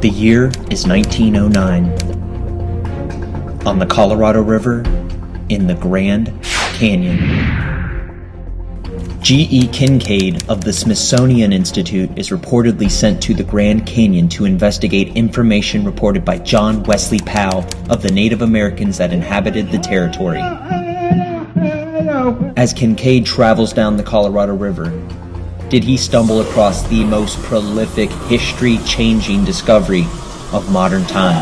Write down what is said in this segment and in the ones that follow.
The year is 1909. On the Colorado River, in the Grand Canyon. G.E. Kincaid of the Smithsonian Institute is reportedly sent to the Grand Canyon to investigate information reported by John Wesley Powell of the Native Americans that inhabited the territory. As Kincaid travels down the Colorado River, did he stumble across the most prolific, history-changing discovery of modern time?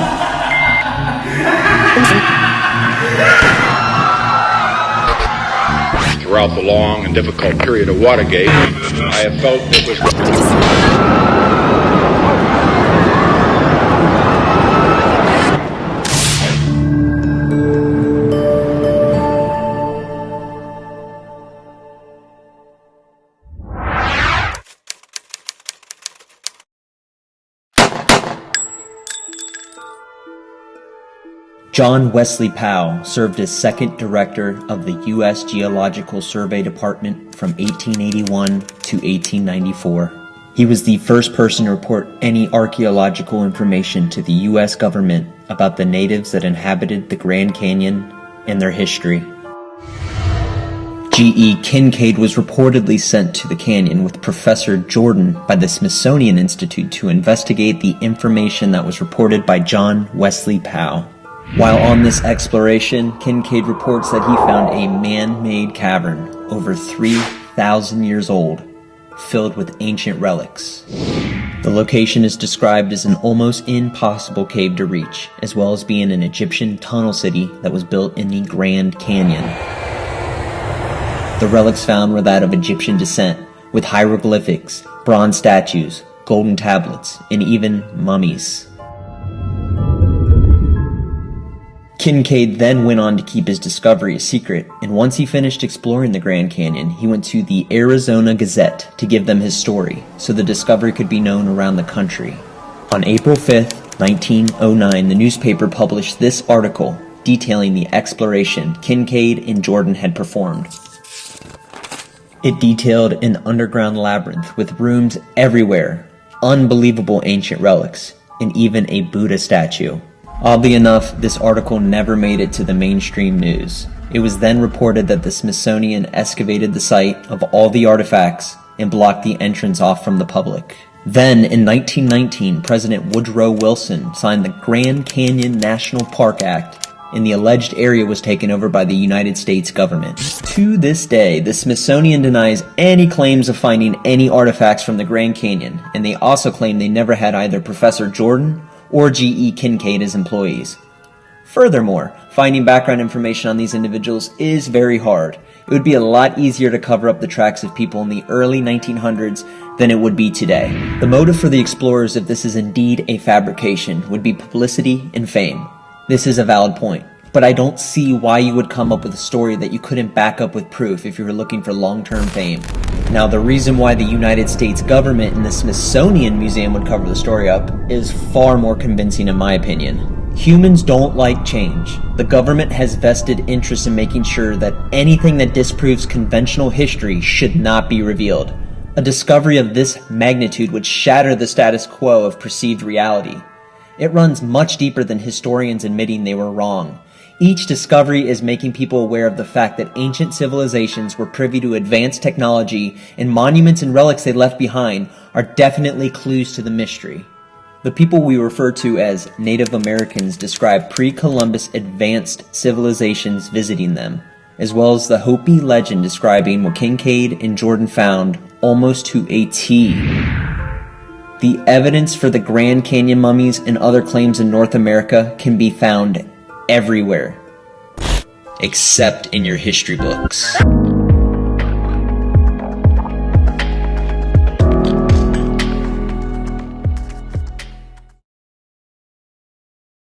Throughout the long and difficult period of Watergate, I have felt it was... John Wesley Powell served as second director of the U.S. Geological Survey Department from 1881 to 1894. He was the first person to report any archaeological information to the U.S. government about the natives that inhabited the Grand Canyon and their history. G.E. Kincaid was reportedly sent to the canyon with Professor Jordan by the Smithsonian Institute to investigate the information that was reported by John Wesley Powell. While on this exploration, Kincaid reports that he found a man-made cavern over 3,000 years old, filled with ancient relics. The location is described as an almost impossible cave to reach, as well as being an Egyptian tunnel city that was built in the Grand Canyon. The relics found were that of Egyptian descent, with hieroglyphics, bronze statues, golden tablets, and even mummies. Kincaid then went on to keep his discovery a secret, and once he finished exploring the Grand Canyon, he went to the Arizona Gazette to give them his story, so the discovery could be known around the country. On April 5th, 1909, the newspaper published this article detailing the exploration Kincaid and Jordan had performed. It detailed an underground labyrinth with rooms everywhere, unbelievable ancient relics, and even a Buddha statue. Oddly enough, this article never made it to the mainstream news. It was then reported that the Smithsonian excavated the site of all the artifacts and blocked the entrance off from the public. Then, in 1919, President Woodrow Wilson signed the Grand Canyon National Park Act, and the alleged area was taken over by the United States government. To this day, the Smithsonian denies any claims of finding any artifacts from the Grand Canyon, and they also claim they never had either Professor Jordan or G.E. Kincaid as employees. Furthermore, finding background information on these individuals is very hard. It would be a lot easier to cover up the tracks of people in the early 1900s than it would be today. The motive for the explorers, if this is indeed a fabrication, would be publicity and fame. This is a valid point, but I don't see why you would come up with a story that you couldn't back up with proof if you were looking for long-term fame. Now, the reason why the United States government and the Smithsonian Museum would cover the story up is far more convincing in my opinion. Humans don't like change. The government has vested interest in making sure that anything that disproves conventional history should not be revealed. A discovery of this magnitude would shatter the status quo of perceived reality. It runs much deeper than historians admitting they were wrong. Each discovery is making people aware of the fact that ancient civilizations were privy to advanced technology, and monuments and relics they left behind are definitely clues to the mystery. The people we refer to as Native Americans describe pre-Columbus advanced civilizations visiting them, as well as the Hopi legend describing what Kincaid and Jordan found almost to a T. The evidence for the Grand Canyon mummies and other claims in North America can be found everywhere, except in your history books.